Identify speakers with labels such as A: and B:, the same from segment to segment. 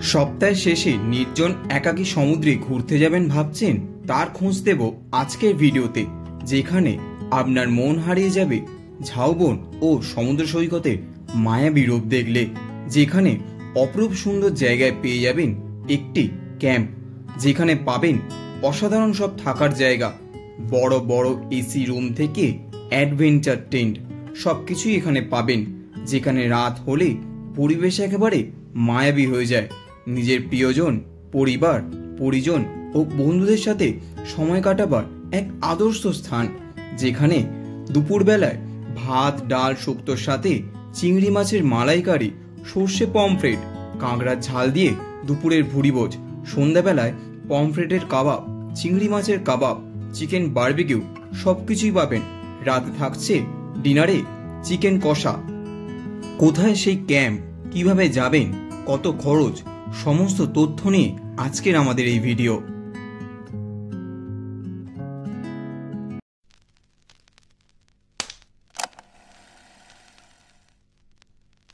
A: সপ্তাহের শেষে নির্জন একাকী সমুদ্রে ঘুরতে যাবেন ভাবছেন? তার খোঁজ দেব আজকের ভিডিওতে, যেখানে আপনার মন হারিয়ে যাবে ঝাউবন ও সমুদ্র সৈকতের মায়াবী রূপ দেখলে। যেখানে অপরূপ সুন্দর জায়গায় পেয়ে যাবেন একটি ক্যাম্প, যেখানে পাবেন অসাধারণ সব থাকার জায়গা, বড় বড় এসি রুম থেকে অ্যাডভেঞ্চার টেন্ট, সবকিছুই এখানে পাবেন। যেখানে রাত হলে পরিবেশ একেবারে মায়াবী হয়ে যায়। নিজের প্রিয়জন, পরিবার, পরিজন ও বন্ধুদের সাথে সময় কাটাবার এক আদর্শ স্থান। যেখানে দুপুরবেলায় ভাত ডাল শুক্তোর সাথে চিংড়ি মাছের মালাইকারি, সর্ষে পমফ্রেট, কাঁকড়ার ঝাল দিয়ে দুপুরের ভুড়িভোজ, সন্ধ্যাবেলায় পমফ্রেটের কাবাব, চিংড়ি মাছের কাবাব, চিকেন বারবিকিউ সবকিছুই পাবেন। রাতে থাকছে ডিনারে চিকেন কষা। কোথায় সেই ক্যাম্প, কিভাবে যাবেন, কত খরচ, সমস্ত তথ্য নিয়ে আজকের আমাদের এই ভিডিও।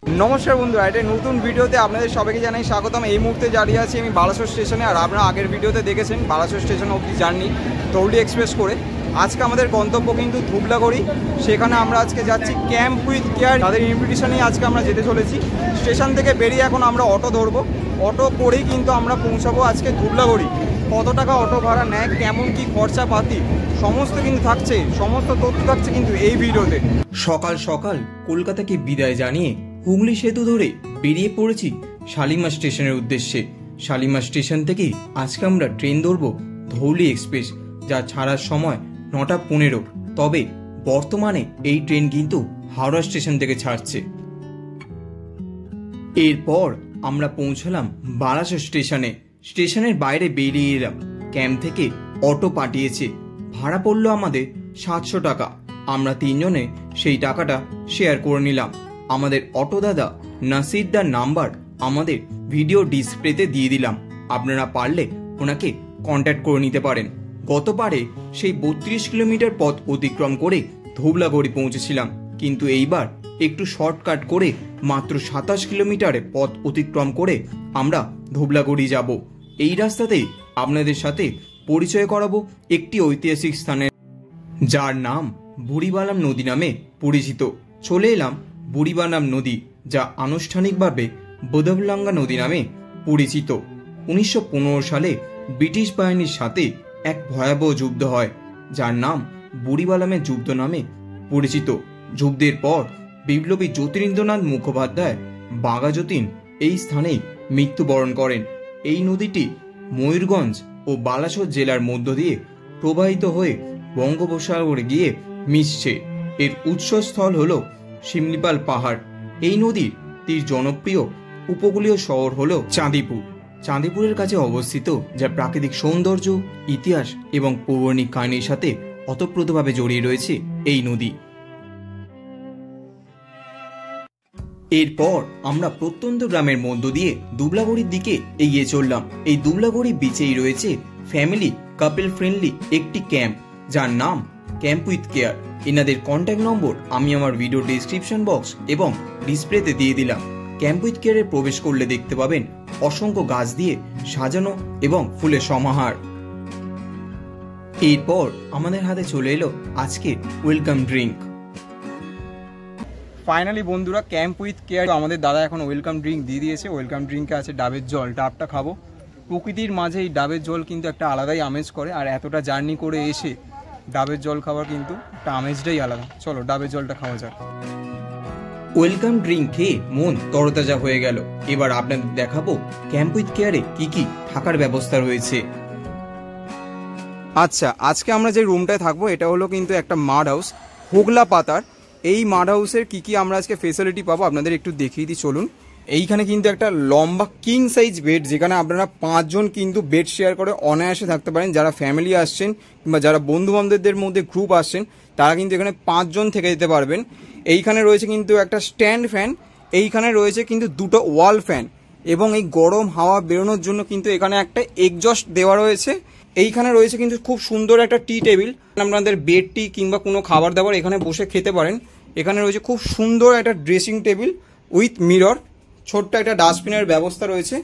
B: নমস্কার বন্ধুরা, এটা নতুন ভিডিওতে আপনাদের সবাইকে জানাই স্বাগতম। এই মুহূর্তে দাঁড়িয়ে আছি আমি বালাসোর স্টেশনে। আর আপনারা আগের ভিডিওতে দেখেছেন বালাসোর স্টেশন অবধি জার্নি ধৌলি এক্সপ্রেস করে। আজকে আমাদের গন্তব্য কিন্তু ধুবলাগড়ি। সেখানে আমরা আজকে যাচ্ছি ক্যাম্প উইথ কেয়ার, তাদের ইনভিটেশনেই আজকে আমরা যেতে চলেছি। স্টেশন থেকে বেরিয়ে এখন আমরা অটো ধরবো। অটো করেই কিন্তু আমরা পৌঁছাবো আজকে ধুবলাগড়ি। কত টাকা অটো ভাড়া নেয়, কেমন কি খরচাপাতি, সমস্ত কিন্তু থাকছে, সমস্ত তথ্য থাকছে কিন্তু এই ভিডিওতে।
A: সকাল সকাল কলকাতাকে বিদায় জানিয়ে হুগলি সেতু ধরে বেরিয়ে পড়েছি শালিমার স্টেশনের উদ্দেশ্যে। শালিমার স্টেশন থেকে আজকে আমরা ট্রেন ধরবো ধৌলি এক্সপ্রেস, যা ছাড়ার সময় 9টা 15। তবে বর্তমানে এই ট্রেন কিন্তু হাওড়া স্টেশন থেকে ছাড়ছে। এরপর আমরা পৌঁছলাম বালাসোর স্টেশনে। স্টেশনের বাইরে বেরিয়ে এলাম। ক্যাম্প থেকে অটো পাঠিয়েছে, ভাড়া পড়লো আমাদের 700 টাকা। আমরা তিনজনে সেই টাকাটা শেয়ার করে নিলাম। আমাদের অটো দাদা নাসিরদার নাম্বার আমাদের ভিডিও ডিসপ্লেতে দিয়ে দিলাম, আপনারা পারলে ওনাকে কন্ট্যাক্ট করে নিতে পারেন। গতবারে সেই 32 কিলোমিটার পথ অতিক্রম করে ধুবলাগড়ি পৌঁছেছিলাম, কিন্তু এইবার একটু শর্টকাট করে মাত্র 27 কিলোমিটারে পথ অতিক্রম করে আমরা ধুবলাগড়ি যাব। এই রাস্তাতেই আপনাদের সাথে পরিচয় করাবো একটি ঐতিহাসিক স্থানের, যার নাম বুড়িবালাম নদী নামে পরিচিত। চলে এলাম বুড়িবালাম নদী, যা আনুষ্ঠানিকভাবে বোদবলাঙ্গা নদী নামে পরিচিত। 1915 সালে ব্রিটিশ বাহিনীর সাথে এক ভয়াবহ যুদ্ধ হয়, যার নাম বুড়িবালামের যুদ্ধ নামে পরিচিত। যুদ্ধের পর বিপ্লবী জ্যোতিরিন্দ্রনাথ মুখোপাধ্যায় বাঘাযতীন এই স্থানেই মৃত্যুবরণ করেন। এই নদীটি ময়ূরগঞ্জ ও বালাসোর জেলার মধ্য দিয়ে প্রবাহিত হয়ে বঙ্গোপসাগরে গিয়ে মিশছে। এর উৎসস্থল হল শিমলিপাল পাহাড়। এই নদীর তীর জনপ্রিয় উপকূলীয় শহর হল চাঁদিপুর। চাঁদিপুরের কাছে অবস্থিত, যা প্রাকৃতিক সৌন্দর্য, ইতিহাস এবং পৌরাণিক কাহিনীর সাথে ওতপ্রোতভাবে জড়িয়ে রয়েছে এই নদী। এরপর আমরা প্রত্যন্ত গ্রামের মধ্য দিয়ে দুবলাগড়ির দিকে এগিয়ে চললাম। এই দুবলাগড়ি বিচেই রয়েছে ফ্যামিলি কাপল ফ্রেন্ডলি একটি ক্যাম্প, যার নাম ক্যাম্প উইথ কেয়ার। এনাদের কন্ট্যাক্ট নম্বর আমি আমার ভিডিও ডেসক্রিপশন বক্স এবং ডিসপ্লেতে দিয়ে দিলাম। ক্যাম্প উইথ কেয়ারে প্রবেশ করলে দেখতে পাবেন অসংখ্য গাছ দিয়ে সাজানো এবং ফুলের সমাহার। এরপর আমাদের হাতে চলে এলো আজকে ওয়েলকাম ড্রিঙ্ক।
B: ফাইনালি বন্ধুরা, ক্যাম্প উইথ কেয়ার আমাদের দাদা এখন ওয়েলকাম ড্রিঙ্ক দিয়ে দিয়েছে। ওয়েলকাম ড্রিঙ্কে আছে ডাবের জল। ডাবটা খাবো। প্রকৃতির মাঝে এই ডাবের জল কিন্তু একটা আলাদাই আমেজ করে, আর এতটা জার্নি করে এসে ডাবের জল খাবার কিন্তু একটা আমেজটাই আলাদা। চলো ডাবের জলটা খাওয়া যাক।
A: ওয়েলকাম ড্রিঙ্ক খেয়ে মন তরতাজা হয়ে গেল। এবার আপনাদের দেখাবো ক্যাম্প উইথ কেয়ারে কি কি থাকার ব্যবস্থা রয়েছে।
B: আচ্ছা, আজকে আমরা যে রুমটায় থাকবো এটা হলো কিন্তু একটা মাড হাউস, হোগলা পাতার। এই মাড হাউসের কী কী আমরা আজকে ফেসিলিটি পাবো আপনাদের একটু দেখিয়ে দিই, চলুন। এইখানে কিন্তু একটা লম্বা কিং সাইজ বেড, যেখানে আপনারা 5 জন কিন্তু বেড শেয়ার করে অনায়াসে থাকতে পারেন। যারা ফ্যামিলি আসছেন কিংবা যারা বন্ধু বান্ধবদের মধ্যে গ্রুপ আসছেন, তারা কিন্তু এখানে 5 জন থেকে যেতে পারবেন। এইখানে রয়েছে কিন্তু একটা স্ট্যান্ড ফ্যান, এইখানে রয়েছে কিন্তু 2টো ওয়াল ফ্যান, এবং এই গরম হাওয়া বেরোনোর জন্য কিন্তু এখানে একটা এক্সজস্ট দেওয়া রয়েছে। এইখানে রয়েছে কিন্তু খুব সুন্দর একটা টি টেবিল, আপনাদের বেড টি কিংবা কোনো খাবার দাবার এখানে বসে খেতে পারেন। এখানে রয়েছে খুব সুন্দর একটা ড্রেসিং টেবিল উইথ মিরর। ছোট্ট একটা ডাস্টবিনের ব্যবস্থা রয়েছে।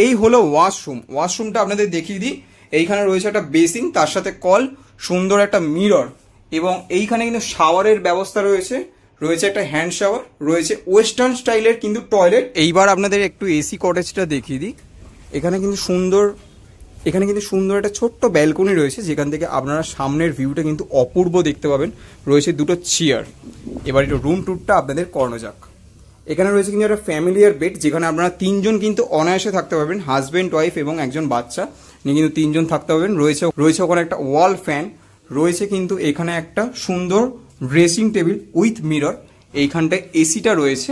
B: এই হলো ওয়াশরুম। ওয়াশরুমটা আপনাদের দেখিয়ে দিই। এইখানে রয়েছে একটা বেসিন, তার সাথে কল, সুন্দর একটা মিরর, এবং এইখানে কিন্তু শাওয়ারের ব্যবস্থা রয়েছে। রয়েছে একটা হ্যান্ড শাওয়ার, রয়েছে ওয়েস্টার্ন স্টাইলের কিন্তু টয়লেট। এইবার আপনাদের একটু এসি কটেজটা দেখিয়ে দিই। এখানে কিন্তু সুন্দর একটা ছোট্ট ব্যালকনি রয়েছে, যেখান থেকে আপনারা সামনের ভিউটা কিন্তু অপূর্ব দেখতে পাবেন। রয়েছে দুটো চেয়ার। এবার একটু রুম ট্যুরটা আপনাদের করানো যাক। এখানে রয়েছে কিন্তু একটা ফ্যামিলিয়ার বেড, যেখানে আপনারা 3 জন কিন্তু অনায়াসে থাকতে পারবেন, হাজব্যান্ড, ওয়াইফ এবং একজন বাচ্চা নিয়ে কিন্তু 3 জন থাকতে পারবেন। রয়েছে ওখানে একটা ওয়াল ফ্যান, রয়েছে কিন্তু এখানে একটা সুন্দর ড্রেসিং টেবিল উইথ মিরর। এইখানটায় এসিটা রয়েছে।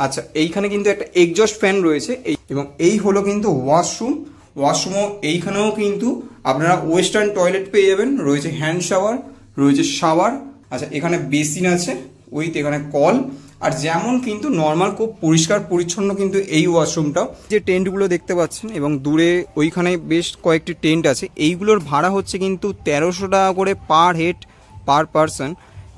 B: আচ্ছা, এইখানে কিন্তু একটা এক্সজস্ট ফ্যান রয়েছে, এবং এই হলো কিন্তু ওয়াশরুমও এইখানেও কিন্তু আপনারা ওয়েস্টার্ন টয়লেট পেয়ে যাবেন। রয়েছে হ্যান্ড শাওয়ার, রয়েছে শাওয়ার। আচ্ছা, এখানে বেসিন আছে উইথ এখানে কল। আর যেমন কিন্তু নর্মাল খুব পরিষ্কার পরিচ্ছন্ন কিন্তু এই ওয়াশরুমটাও। যে টেন্টগুলো দেখতে পাচ্ছেন এবং দূরে ওইখানে বেশ কয়েকটি টেন্ট আছে, এইগুলোর ভাড়া হচ্ছে কিন্তু 1300 টাকা করে পার হেড পার পারসন।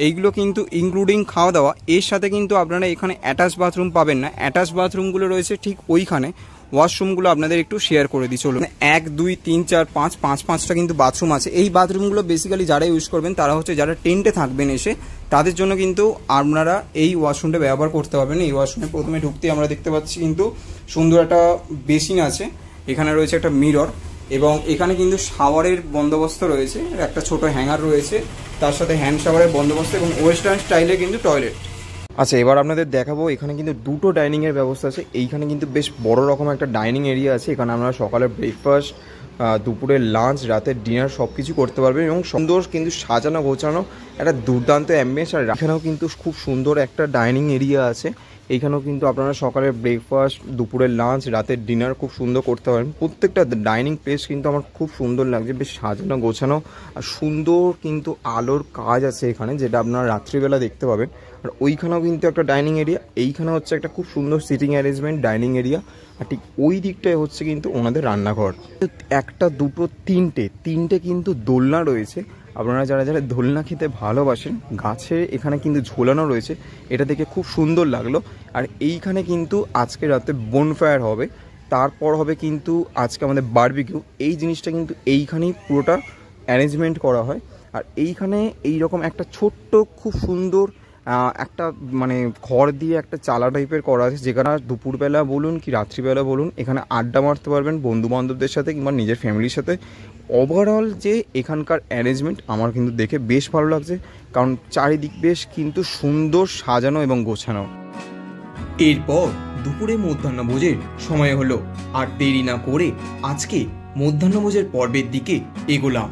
B: এইগুলো কিন্তু ইনক্লুডিং খাওয়া দাওয়া। এর সাথে কিন্তু আপনারা এখানে অ্যাটাচ বাথরুম পাবেন না। অ্যাটাচ বাথরুমগুলো রয়েছে ঠিক ওইখানে। ওয়াশরুমগুলো আপনাদের একটু শেয়ার করে দিই চলুন। 1 2 3 4 5 5টা কিন্তু বাথরুম আছে। এই বাথরুমগুলো বেসিক্যালি যারা ইউজ করবেন তারা হচ্ছে যারা টেন্টে থাকবেন এসে, তাদের জন্য কিন্তু আপনারা এই ওয়াশরুমটা ব্যবহার করতে পারবেন। এই ওয়াশরুমে প্রথমে ঢুকতে আমরা দেখতে পাচ্ছি কিন্তু সুন্দর একটা বেসিন আছে, এখানে রয়েছে একটা মিরর, এবং এখানে কিন্তু শাওয়ারের বন্দোবস্ত রয়েছে, একটা ছোট হ্যাঙ্গার রয়েছে, তার সাথে হ্যান্ড শাওয়ারের বন্দোবস্ত এবং ওয়েস্টার্ন স্টাইলে কিন্তু টয়লেট। আচ্ছা, এবার আপনাদের দেখাবো এখানে কিন্তু দুটো ডাইনিংয়ের ব্যবস্থা আছে। এইখানে কিন্তু বেশ বড় রকম একটা ডাইনিং এরিয়া আছে। এখানে আপনারা সকালের ব্রেকফাস্ট, দুপুরের লাঞ্চ, রাতের ডিনার সব কিছু করতে পারবেন, এবং সুন্দর কিন্তু সাজানো গোছানো একটা দুর্দান্ত অ্যাম্বিয়েন্স। আর এখানেও কিন্তু খুব সুন্দর একটা ডাইনিং এরিয়া আছে। এইখানেও কিন্তু আপনারা সকালের ব্রেকফাস্ট, দুপুরের লাঞ্চ, রাতের ডিনার খুব সুন্দর করতে পারেন। প্রত্যেকটা ডাইনিং প্লেস কিন্তু আমার খুব সুন্দর লাগছে, বেশ সাজানো গোছানো, আর সুন্দর কিন্তু আলোর কাজ আছে এখানে, যেটা আপনারা রাত্রিবেলা দেখতে পাবেন। আর ওইখানেও কিন্তু একটা ডাইনিং এরিয়া, এইখানে হচ্ছে একটা খুব সুন্দর সিটিং অ্যারেঞ্জমেন্ট ডাইনিং এরিয়া, আর ঠিক ওই দিকটায় হচ্ছে কিন্তু ওনাদের রান্নাঘর। একটা, দুটো, তিনটে কিন্তু দোলনা রয়েছে। আপনারা যারা যারা দোলনা খেতে ভালোবাসেন, গাছে এখানে কিন্তু ঝোলানো রয়েছে, এটা দেখে খুব সুন্দর লাগলো। আর এইখানে কিন্তু আজকে রাতে বনফায়ার হবে, তারপর হবে কিন্তু আজকে আমাদের বারবিকিউ। এই জিনিসটা কিন্তু এইখানেই পুরোটা অ্যারেঞ্জমেন্ট করা হয়। আর এইখানে এইরকম একটা ছোট্ট খুব সুন্দর একটা মানে খড় দিয়ে একটা চালা টাইপের করা আছে, যেখানে দুপুরবেলা বলুন কি রাত্রিবেলা বলুন এখানে আড্ডা মারতে পারবেন বন্ধু বান্ধবদের সাথে কিংবা নিজের ফ্যামিলির সাথে। ওভারঅল যে এখানকার অ্যারেঞ্জমেন্ট আমার কিন্তু দেখে বেশ ভালো লাগছে, কারণ চারিদিক বেশ কিন্তু সুন্দর সাজানো এবং গোছানো।
A: এরপর দুপুরে মধ্যাহ্নভোজের সময় হলো, আর দেরি না করে আজকে মধ্যাহ্নভোজের পর্বের দিকে এগোলাম।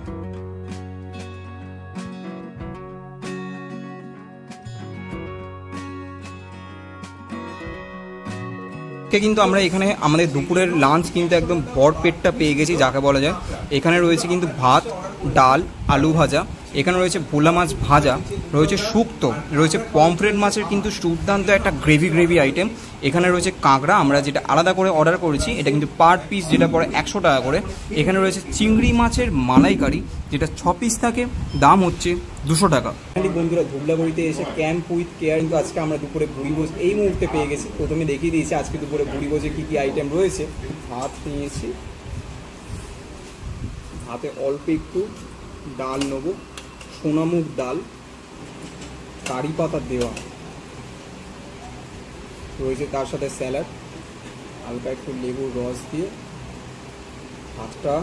B: কিন্তু আমরা এখানে আমাদের দুপুরের লাঞ্চ কিন্তু একদম ভর পেটটা পেয়ে গেছি যাকে বলা যায়। এখানে রয়েছে কিন্তু ভাত, ডাল, আলু ভাজা, এখানে রয়েছে ভোলা মাছ ভাজা, রয়েছে শুক্তো, রয়েছে পমফ্রেট মাছের কিন্তু দুর্দান্ত একটা গ্রেভি আইটেম, এখানে রয়েছে কাঁকড়া আমরা যেটা আলাদা করে অর্ডার করেছি, এটা কিন্তু পার পিস যেটা পড়ে 100 টাকা করে। এখানে রয়েছে চিংড়ি মাছের মালাইকারি, যেটা 6 পিস থাকে, দাম হচ্ছে 200 টাকা। বন্ধুরা, ধুবলাবাড়িতে এসে ক্যাম্প উইথ কেয়ার কিন্তু আজকে আমরা দুপুরে ভুড়িভোজ এই মুহূর্তে পেয়ে গেছি। প্রথমে দেখিয়ে দিয়েছি আজকে দুপুরে ভুড়িভোজে কী কী আইটেম রয়েছে। ভাত নিয়েছি, ভাতে অল্প একটু ডাল নেবো, সোনামুখ ডাল, কারি পাতা দেওয়া রয়েছে, তার সাথে স্যালাড, হালকা একটু লেবুর রস দিয়ে ভাতটা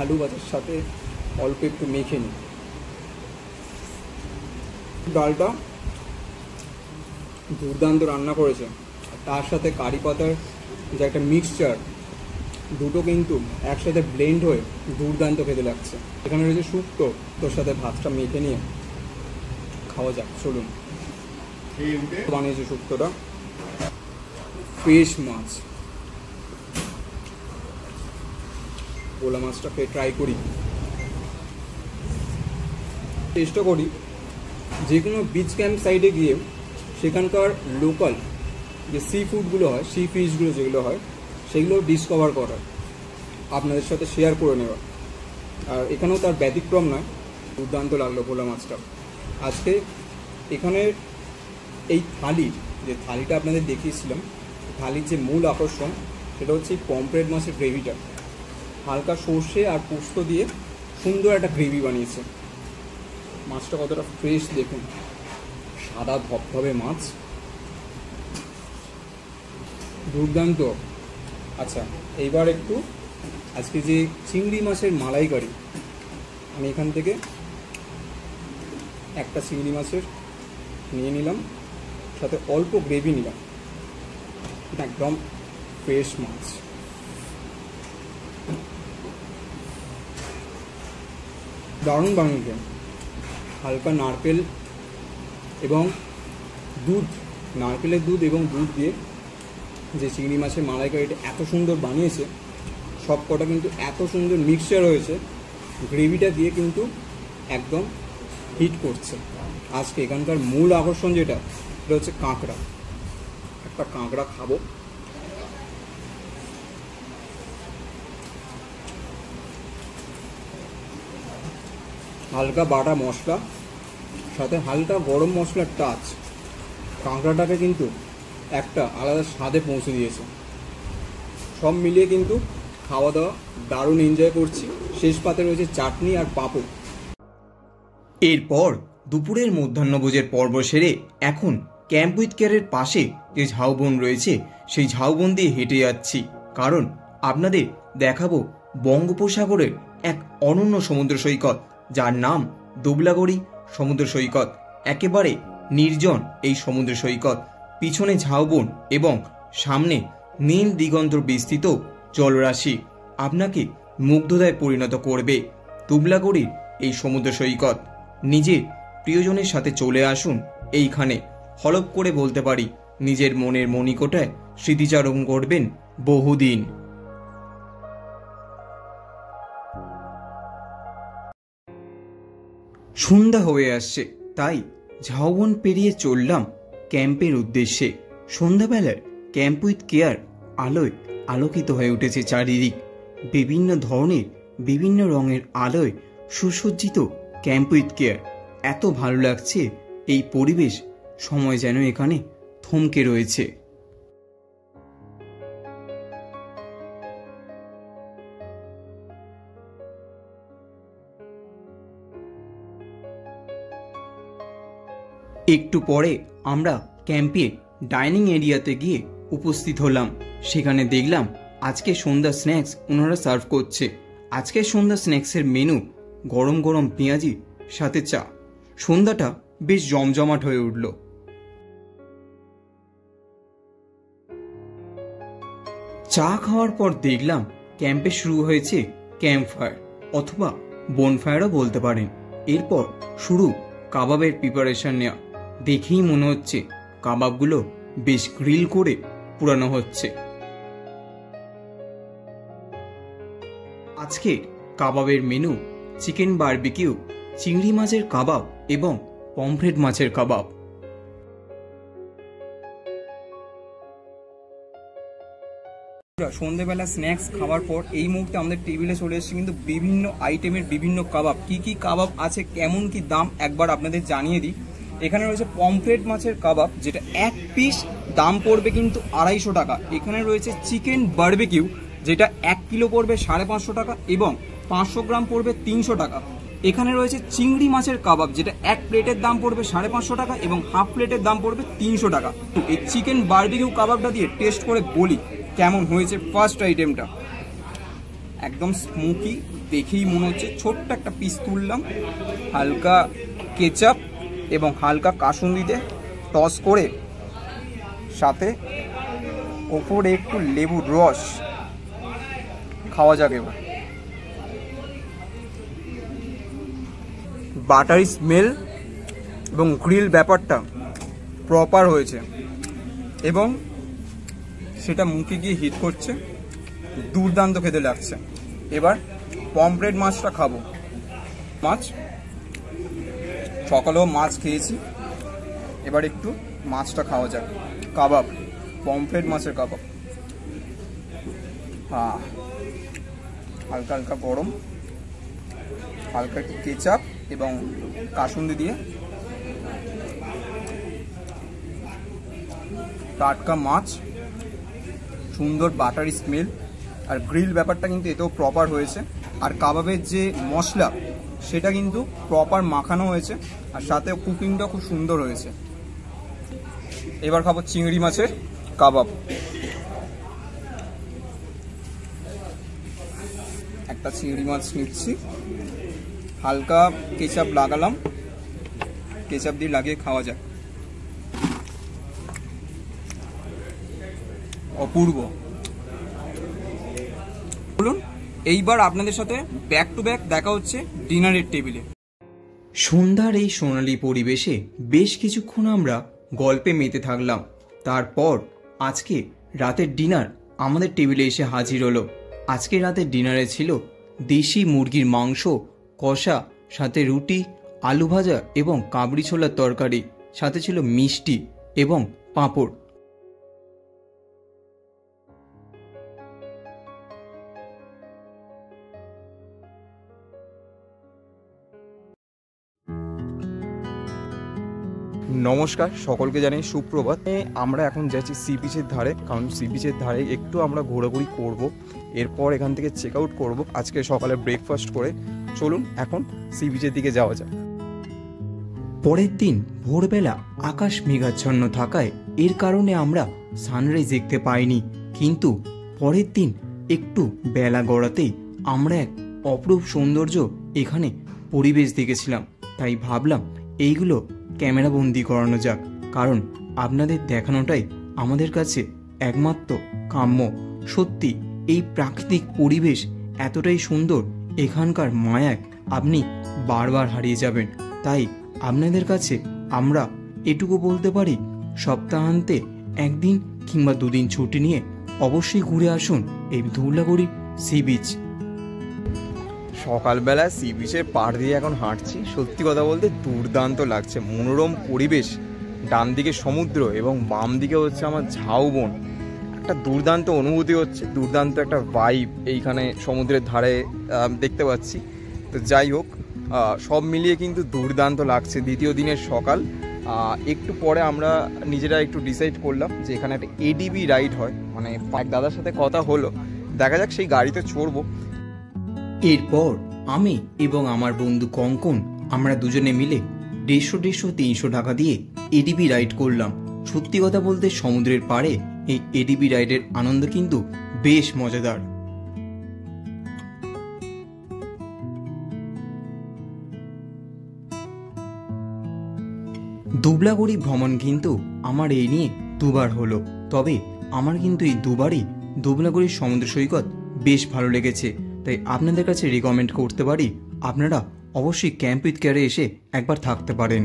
B: আলু ভাজার সাথে অল্প একটু মেখে নিই। ডালটা দুর্দান্ত রান্না করেছে, তার সাথে কারি পাতার যে একটা মিক্সচার, দুটো কিন্তু একসাথে ব্লেন্ড হয়ে দুর্দান্ত খেতে লাগছে। এখানে রয়েছে শুক্তো, তোর সাথে ভাতটা মেখে নিয়ে খাওয়া যাক চলুন। বানিয়েছে শুক্তোটা, ফ্রেশ মাছ, ভোলা মাছটাকে ট্রাই করি, চেষ্টা করি যে কোনো বিচ ক্যাম্প সাইডে গিয়ে সেখানকার লোকাল যে সি ফুডগুলো হয়, সি ফিশগুলো যেগুলো হয় সেগুলো ডিসকভার করার, আপনাদের সাথে শেয়ার করে নেওয়া। আর এখানেও তার ব্যতিক্রম নয়, দুর্দান্ত লাগলো ভোলা মাছটা। আজকে এখানের এই থালি, যে থালিটা আপনাদের দেখিয়েছিলাম, থালির যে মূল আকর্ষণ সেটা হচ্ছে পমফ্রেট মাছের গ্রেভিটা। হালকা সর্ষে আর পোস্ত দিয়ে সুন্দর একটা গ্রেভি বানিয়েছে। মাছটা কতটা ফ্রেশ দেখুন, সাদা ধবধবে মাছ, দুর্দান্ত। আচ্ছা, এইবার একটু আজকে যে চিংড়ি মাছের মালাইকারি, আমি এখান থেকে একটা চিংড়ি মাছের নিয়ে নিলাম, সাথে অল্প গ্রেভি নিলাম। একদম ফ্রেশ মাছ, দারুণ বানিয়েছে। হালকা নারকেল এবং দুধ, নারকেলের দুধ এবং দুধ দিয়ে যে চিংড়ি মাছের মালাইকারিটা এত সুন্দর বানিয়েছে, সব কটা কিন্তু এত সুন্দর মিক্সচার হয়েছে, গ্রেভিটা দিয়ে কিন্তু একদম হিট করছে। আজকে এখানকার মূল আকর্ষণ যেটা, সেটা হচ্ছে কাঁকড়া। একটা কাঁকড়া খাবো। হালকা বাটা মশলা, সাথে হালকা গরম মশলার টাচ কাঁকড়াটাকে কিন্তু একটা আলাদা স্বাদে পৌঁছে দিয়েছে। সব মিলিয়ে কিন্তু খাওয়া দাওয়া দারুণ এনজয় করছি। শেষ পাতে রয়েছে চাটনি আর পাঁপড়।
A: এরপর দুপুরের মধ্যাহ্নভোজের পর্ব সেরে এখন ক্যাম্প উইথ কেয়ারের পাশে যে ঝাউবন রয়েছে সেই ঝাউবন দিয়ে হেঁটে যাচ্ছি, কারণ আপনাদের দেখাবো বঙ্গোপসাগরের এক অনন্য সমুদ্র সৈকত, যার নাম দুবলাগড়ি সমুদ্র সৈকত। একেবারে নির্জন এই সমুদ্র সৈকত, পিছনে ঝাউবন এবং সামনে নীল দিগন্ত বিস্তৃত জলরাশি আপনাকে মুগ্ধতায় পরিণত করবে। দুবলাগড়ির এই সমুদ্র সৈকত, নিজের প্রিয়জনের সাথে চলে আসুন এইখানে। হলপ করে বলতে পারি, নিজের মনের মণিকোটায় স্মৃতিচারণ করবেন বহুদিন। সন্ধ্যা হয়ে আসছে, তাই ঝাউবন পেরিয়ে চললাম ক্যাম্পের উদ্দেশ্যে। সন্ধ্যাবেলার ক্যাম্প উইথ কেয়ার আলোয় আলোকিত হয়ে উঠেছে চারিদিক। বিভিন্ন ধরনের বিভিন্ন রঙের আলোয় সুসজ্জিত ক্যাম্প উইথ কেয়ার। এত ভালো লাগছে এই পরিবেশ, সময় যেন এখানে থমকে রয়েছে। একটু পরে আমরা ক্যাম্পে ডাইনিং এরিয়াতে গিয়ে উপস্থিত হলাম। সেখানে দেখলাম আজকে সন্ধ্যা স্ন্যাক্স ওনারা সার্ভ করছে। আজকে সন্ধ্যা স্ন্যাক্সের মেনু গরম গরম পেঁয়াজি সাথে চা। সন্ধ্যাটা বেশ জমজমাট হয়ে উঠল। চা খাওয়ার পর দেখলাম ক্যাম্পে শুরু হয়েছে ক্যাম্প ফায়ার অথবা বনফায়ারও বলতে পারেন। এরপর শুরু কাবাবের প্রিপারেশন নেওয়া। দেখেই মনে হচ্ছে কাবাবগুলো বেশ গ্রিল করে পুরানো হচ্ছে। আজকে কাবাবের মেনু চিকেন বারবিকিউ, চিংড়ি মাছের কাবাব এবং পমফ্রেট মাছের কাবাব।
B: সন্ধ্যেবেলা স্ন্যাক্স খাওয়ার পর এই মুহূর্তে আমাদের টেবিলে চলে এসেছে কিন্তু বিভিন্ন আইটেমের বিভিন্ন কাবাব। কি কি কাবাব আছে, কেমন কি দাম একবার আপনাদের জানিয়ে দিই। এখানে রয়েছে পমফ্রেট মাছের কাবাব, যেটা এক পিস দাম পড়বে কিন্তু 250 টাকা। এখানে রয়েছে চিকেন বারবিকিউ, যেটা 1 কিলো পড়বে 550 টাকা এবং 500 গ্রাম পড়বে 300 টাকা। এখানে রয়েছে চিংড়ি মাছের কাবাব, যেটা 1 প্লেটের দাম পড়বে 550 টাকা এবং হাফ প্লেটের দাম পড়বে 300 টাকা। এই চিকেন বারবিকিউ কাবাবটা দিয়ে টেস্ট করে বলি কেমন হয়েছে। ফার্স্ট আইটেমটা একদম স্মোকি, দেখেই মনে হচ্ছে। ছোট্ট একটা পিস তুললাম, হালকা কেচাপ এবং হালকা কাসুন্দিতে টস করে, সাথে ওপরে একটু লেবুর রস। খাওয়া যাবে এবার। বাটারি স্মেল এবং গ্রিল ব্যাপারটা প্রপার হয়েছে এবং সেটা মুখে গিয়ে হিট করছে, দুর্দান্ত খেতে লাগছে। এবার পমফ্রেট মাছটা খাবো। মাছ সকালেও মাছ খেয়েছি, এবার একটু মাছটা খাওয়া যাক। কাবাব, পমফ্রেট মাছের কাবাব। হালকা হালকা গরম, হালকা একটু কেচাপ এবং কাসুন্দি দিয়ে, টাটকা মাছ, সুন্দর বাটারি স্মেল, আর গ্রিল ব্যাপারটা কিন্তু এতেও প্রপার হয়েছে। আর কাবাবের যে মশলা সেটা কিন্তু প্রপার মাখানো হয়েছে, আর সাথে কুকিংটা খুব সুন্দর হয়েছে। এবার খাবো চিংড়ি মাছের কাবাব। একটা চিংড়ি মাছ নিচ্ছি, হালকা কেচাপ লাগালাম, কেচাপ দিয়ে লাগিয়ে খাওয়া যায়, অপূর্ব। বলুন, এইবার আপনাদের সাথে ব্যাক টু ব্যাক দেখা হচ্ছে ডিনারের টেবিলে।
A: সন্ধ্যার এই সোনালী পরিবেশে বেশ কিছুক্ষণ আমরা গল্পে মেতে থাকলাম। তারপর আজকে রাতের ডিনার আমাদের টেবিলে এসে হাজির হলো। আজকে রাতের ডিনারে ছিল দেশি মুরগির মাংস কষা, সাথে রুটি, আলু ভাজা এবং কাবলি ছোলার তরকারি, সাথে ছিল মিষ্টি এবং পাঁপড়।
B: নমস্কার, সকলকে জানাই সুপ্রভাত। আমরা এখন যাচ্ছি সি বিচের ধারে, কারণ সি বিচের ধারে একটু আমরা ঘোরাঘুরি করব, এরপর এখান থেকে চেক আউট করবো আজকে সকালে ব্রেকফাস্ট করে। চলুন এখন সি বিচের দিকে যাওয়া যাক।
A: পরের দিন ভোরবেলা আকাশ মেঘাচ্ছন্ন থাকায় এর কারণে আমরা সানরাইজ দেখতে পাইনি, কিন্তু পরের দিন একটু বেলা গড়াতেই আমরা এক অপরূপ সৌন্দর্য এখানে পরিবেশ দেখেছিলাম। তাই ভাবলাম এইগুলো ক্যামেরা বন্দি করানো যাক, কারণ আপনাদের দেখানোটাই আমাদের কাছে একমাত্র কাম্য। সত্যি এই প্রাকৃতিক পরিবেশ এতটাই সুন্দর, এখানকার মায়ায় আপনি বারবার হারিয়ে যাবেন। তাই আপনাদের কাছে আমরা এটুকু বলতে পারি, সপ্তাহান্তে একদিন কিংবা দুদিন ছুটি নিয়ে অবশ্যই ঘুরে আসুন এই ধুলাগড়ি সি বিচ।
B: সকালবেলা সি বিচের পাড় দিয়ে এখন হাঁটছি, সত্যি কথা বলতে দুর্দান্ত লাগছে। মনোরম পরিবেশ, ডান দিকে সমুদ্র এবং বাম দিকে হচ্ছে আমার ঝাউবন। একটা দুর্দান্ত অনুভূতি হচ্ছে, দুর্দান্ত একটা ভাইব এইখানে সমুদ্রের ধারে দেখতে পাচ্ছি। তো যাই হোক, সব মিলিয়ে কিন্তু দুর্দান্ত লাগছে। দ্বিতীয় দিনের সকাল, একটু পরে আমরা নিজেরা একটু ডিসাইড করলাম যে এখানে একটা এডিবি রাইড হয়, মানে এক দাদার সাথে কথা হলো, দেখা যাক সেই গাড়িতে চড়বো।
A: এরপর আমি এবং আমার বন্ধু কঙ্কন আমরা দুজনে মিলে 150-300 টাকা দিয়ে এডিবি রাইড করলাম। সত্যি কথা বলতে সমুদ্রের পাড়ে এই এডিবি রাইডের আনন্দ কিন্তু বেশ মজাদার। দুবলাগড়ি ভ্রমণ কিন্তু আমার এই নিয়ে দুবার হলো, তবে আমার কিন্তু এই দুবারই দুবলাগড়ির সমুদ্র সৈকত বেশ ভালো লেগেছে। তাই আপনাদের কাছে রিকমেন্ড করতে পারি, আপনারা অবশ্যই ক্যাম্প উইথ কেয়ারে এসে একবার থাকতে পারেন।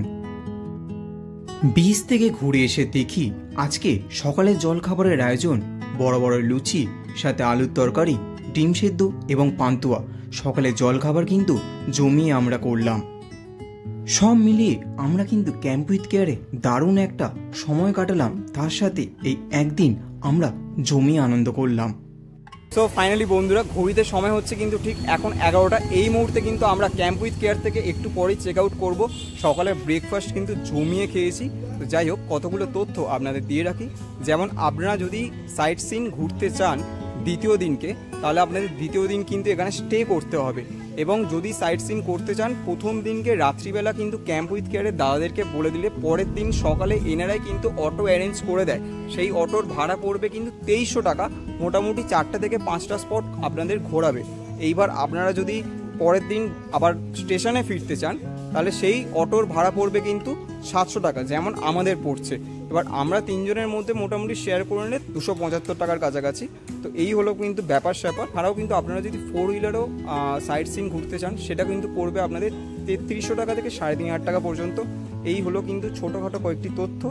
A: বিচ থেকে ঘুরে এসে দেখি আজকে সকালের জলখাবারের আয়োজন বড় বড় লুচি, সাথে আলুর তরকারি, ডিম সেদ্ধ এবং পান্তুয়া। সকালে জলখাবার কিন্তু জমিয়ে আমরা করলাম। সব মিলিয়ে আমরা কিন্তু ক্যাম্প উইথ কেয়ারে দারুণ একটা সময় কাটালাম, তার সাথে এই একদিন আমরা জমিয়ে আনন্দ করলাম।
B: সো ফাইনালি বন্ধুরা, ঘড়িতে সময় হচ্ছে কিন্তু ঠিক এখন 11টা। এই মুহূর্তে কিন্তু আমরা ক্যাম্প উইথ কেয়ার থেকে একটু পরেই চেক আউট করবো। সকালে ব্রেকফাস্ট কিন্তু জমিয়ে খেয়েছি। তো যাই হোক, কতগুলো তথ্য আপনাদের দিয়ে রাখি। যেমন আপনারা যদি সাইট সিন ঘুরতে চান দ্বিতীয় দিনকে, তাহলে আপনাদের দ্বিতীয় দিন কিন্তু এখানে স্টে করতে হবে, এবং যদি সাইট সিন করতে চান প্রথম দিনকে রাত্রিবেলা কিন্তু ক্যাম্প উইথ কেয়ারের দাদাদেরকে বলে দিলে পরের দিন সকালে এনারাই কিন্তু অটো অ্যারেঞ্জ করে দেয়। সেই অটোর ভাড়া পড়বে কিন্তু 2300 টাকা, মোটামুটি 4টা থেকে 5টা স্পট আপনাদের ঘোরাবে। এইবার আপনারা যদি পরের দিন আবার স্টেশনে ফিরতে চান, তাহলে সেই অটোর ভাড়া পড়বে কিন্তু 700 টাকা, যেমন আমাদের পড়ছে। এবার আমরা তিনজনের মধ্যে মোটামুটি শেয়ার করে নিলে 275 টাকার কাছাকাছি। তো এই হলো কিন্তু ব্যাপার স্যাপার। আরও কিন্তু আপনারা যদি 4 হুইলারও সাইট সিন ঘুরতে চান, সেটা কিন্তু পড়বে আপনাদের 3300 টাকা থেকে 3500 টাকা পর্যন্ত। এই হলো কিন্তু ছোটোখাটো কয়েকটি তথ্য।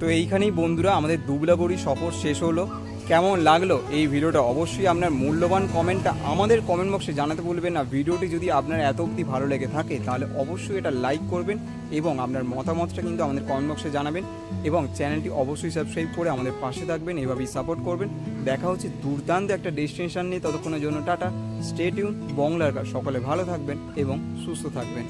B: তো এইখানেই বন্ধুরা আমাদের দুবলাগড়ি সফর শেষ হলো। কেমন লাগলো এই ভিডিওটা অবশ্যই আপনার মূল্যবান কমেন্টটা আমাদের কমেন্ট বক্সে জানাতে ভুলবেন না। ভিডিওটি যদি আপনার এত অবধি ভালো লেগে থাকে তাহলে অবশ্যই এটা লাইক করবেন এবং আপনার মতামতটা কিন্তু আমাদের কমেন্ট বক্সে জানাবেন, এবং চ্যানেলটি অবশ্যই সাবস্ক্রাইব করে আমাদের পাশে থাকবেন, এভাবেই সাপোর্ট করবেন। দেখা হচ্ছে দুর্দান্ত একটা ডেস্টিনেশন নিয়ে, ততক্ষণের জন্য টাটা, স্টে টিউন, বাংলার কাজ। সকলে ভালো থাকবেন এবং সুস্থ থাকবেন।